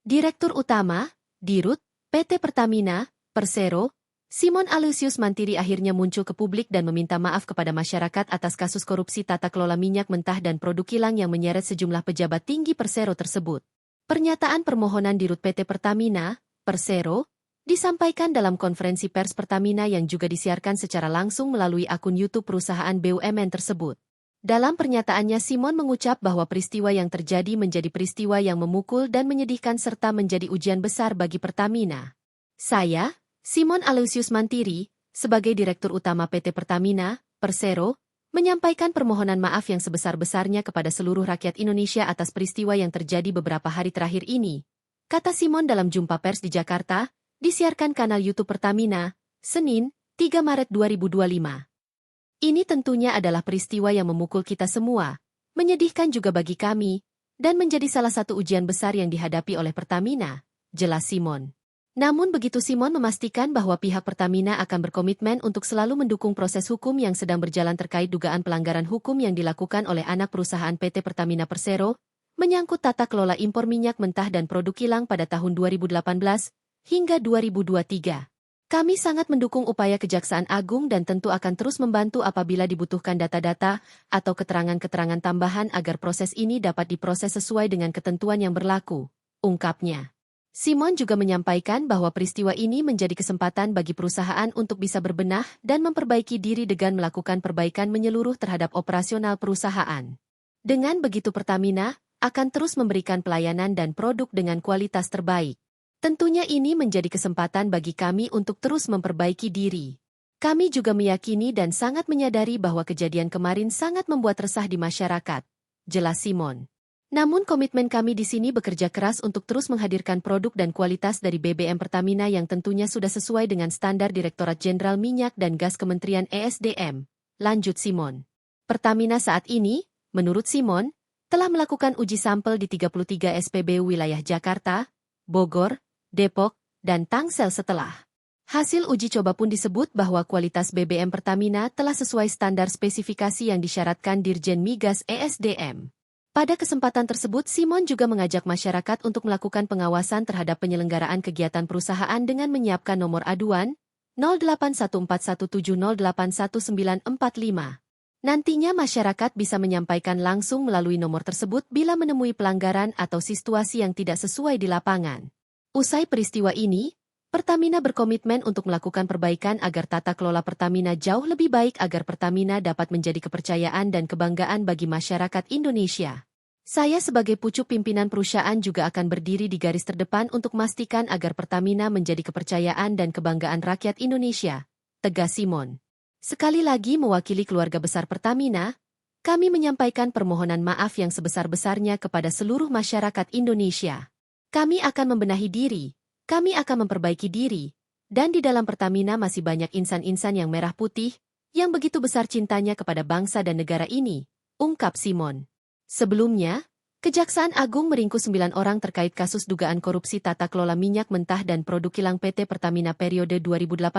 Direktur Utama, Dirut, PT Pertamina, Persero, Simon Aloysius Mantiri akhirnya muncul ke publik dan meminta maaf kepada masyarakat atas kasus korupsi tata kelola minyak mentah dan produk kilang yang menyeret sejumlah pejabat tinggi Persero tersebut. Pernyataan permohonan Dirut PT Pertamina, Persero, disampaikan dalam konferensi pers Pertamina yang juga disiarkan secara langsung melalui akun YouTube perusahaan BUMN tersebut. Dalam pernyataannya Simon mengucap bahwa peristiwa yang terjadi menjadi peristiwa yang memukul dan menyedihkan serta menjadi ujian besar bagi Pertamina. Saya, Simon Aloysius Mantiri, sebagai Direktur Utama PT Pertamina, Persero, menyampaikan permohonan maaf yang sebesar-besarnya kepada seluruh rakyat Indonesia atas peristiwa yang terjadi beberapa hari terakhir ini, kata Simon dalam jumpa pers di Jakarta, disiarkan kanal YouTube Pertamina, Senin, 3 Maret 2025. Ini tentunya adalah peristiwa yang memukul kita semua, menyedihkan juga bagi kami, dan menjadi salah satu ujian besar yang dihadapi oleh Pertamina, jelas Simon. Namun begitu Simon memastikan bahwa pihak Pertamina akan berkomitmen untuk selalu mendukung proses hukum yang sedang berjalan terkait dugaan pelanggaran hukum yang dilakukan oleh anak perusahaan PT Pertamina Persero, menyangkut tata kelola impor minyak mentah dan produk kilang pada tahun 2018 hingga 2023. Kami sangat mendukung upaya Kejaksaan Agung dan tentu akan terus membantu apabila dibutuhkan data-data atau keterangan-keterangan tambahan agar proses ini dapat diproses sesuai dengan ketentuan yang berlaku, ungkapnya. Simon juga menyampaikan bahwa peristiwa ini menjadi kesempatan bagi perusahaan untuk bisa berbenah dan memperbaiki diri dengan melakukan perbaikan menyeluruh terhadap operasional perusahaan. Dengan begitu Pertamina akan terus memberikan pelayanan dan produk dengan kualitas terbaik. Tentunya ini menjadi kesempatan bagi kami untuk terus memperbaiki diri. Kami juga meyakini dan sangat menyadari bahwa kejadian kemarin sangat membuat resah di masyarakat, jelas Simon. Namun komitmen kami di sini bekerja keras untuk terus menghadirkan produk dan kualitas dari BBM Pertamina yang tentunya sudah sesuai dengan standar Direktorat Jenderal Minyak dan Gas Kementerian ESDM, lanjut Simon. Pertamina saat ini, menurut Simon, telah melakukan uji sampel di 33 SPBU wilayah Jakarta, Bogor, Depok, dan Tangsel setelah. Hasil uji coba pun disebut bahwa kualitas BBM Pertamina telah sesuai standar spesifikasi yang disyaratkan Dirjen Migas ESDM. Pada kesempatan tersebut Simon juga mengajak masyarakat untuk melakukan pengawasan terhadap penyelenggaraan kegiatan perusahaan dengan menyiapkan nomor aduan 081417081945. Nantinya masyarakat bisa menyampaikan langsung melalui nomor tersebut bila menemui pelanggaran atau situasi yang tidak sesuai di lapangan. Usai peristiwa ini, Pertamina berkomitmen untuk melakukan perbaikan agar tata kelola Pertamina jauh lebih baik agar Pertamina dapat menjadi kepercayaan dan kebanggaan bagi masyarakat Indonesia. Saya sebagai pucuk pimpinan perusahaan juga akan berdiri di garis terdepan untuk memastikan agar Pertamina menjadi kepercayaan dan kebanggaan rakyat Indonesia, tegas Simon. Sekali lagi mewakili keluarga besar Pertamina, kami menyampaikan permohonan maaf yang sebesar-besarnya kepada seluruh masyarakat Indonesia. Kami akan membenahi diri. Kami akan memperbaiki diri, dan di dalam Pertamina masih banyak insan-insan yang merah putih, yang begitu besar cintanya kepada bangsa dan negara ini, ungkap Simon. Sebelumnya, Kejaksaan Agung meringkus 9 orang terkait kasus dugaan korupsi tata kelola minyak mentah dan produk kilang PT Pertamina periode 2018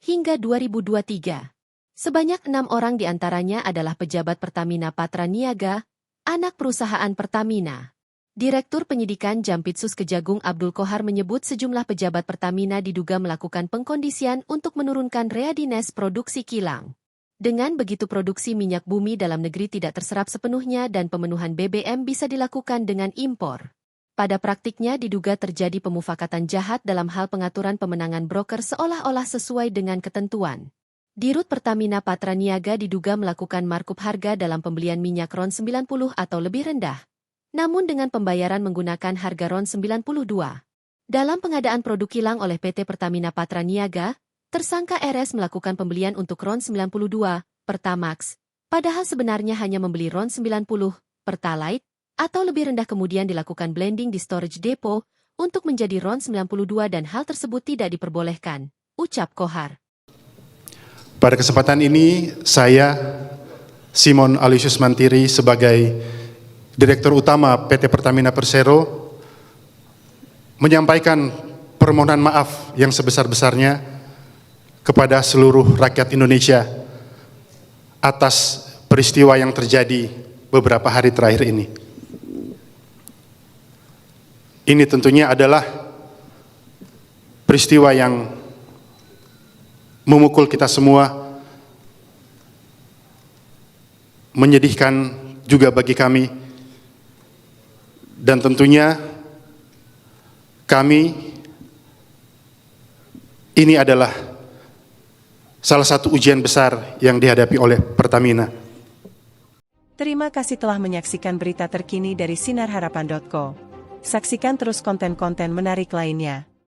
hingga 2023. Sebanyak 6 orang diantaranya adalah pejabat Pertamina Patra Niaga, anak perusahaan Pertamina. Direktur Penyidikan Jampitsus Kejagung Abdul Kohar menyebut sejumlah pejabat Pertamina diduga melakukan pengkondisian untuk menurunkan readiness produksi kilang. Dengan begitu produksi minyak bumi dalam negeri tidak terserap sepenuhnya dan pemenuhan BBM bisa dilakukan dengan impor. Pada praktiknya diduga terjadi pemufakatan jahat dalam hal pengaturan pemenangan broker seolah-olah sesuai dengan ketentuan. Dirut Pertamina Patra Niaga diduga melakukan markup harga dalam pembelian minyak RON 90 atau lebih rendah. Namun dengan pembayaran menggunakan harga RON 92. Dalam pengadaan produk kilang oleh PT Pertamina Patra Niaga, tersangka RS melakukan pembelian untuk RON 92, Pertamax, padahal sebenarnya hanya membeli RON 90, Pertalite, atau lebih rendah kemudian dilakukan blending di storage depot untuk menjadi RON 92 dan hal tersebut tidak diperbolehkan, ucap Kohar. Pada kesempatan ini, saya, Simon Aloysius Mantiri, sebagai Direktur Utama PT Pertamina Persero menyampaikan permohonan maaf yang sebesar-besarnya kepada seluruh rakyat Indonesia atas peristiwa yang terjadi beberapa hari terakhir ini. Ini tentunya adalah peristiwa yang memukul kita semua, menyedihkan juga bagi kami, dan tentunya kami ini adalah salah satu ujian besar yang dihadapi oleh Pertamina. Terima kasih telah menyaksikan berita terkini dari sinarharapan.co. Saksikan terus konten-konten menarik lainnya.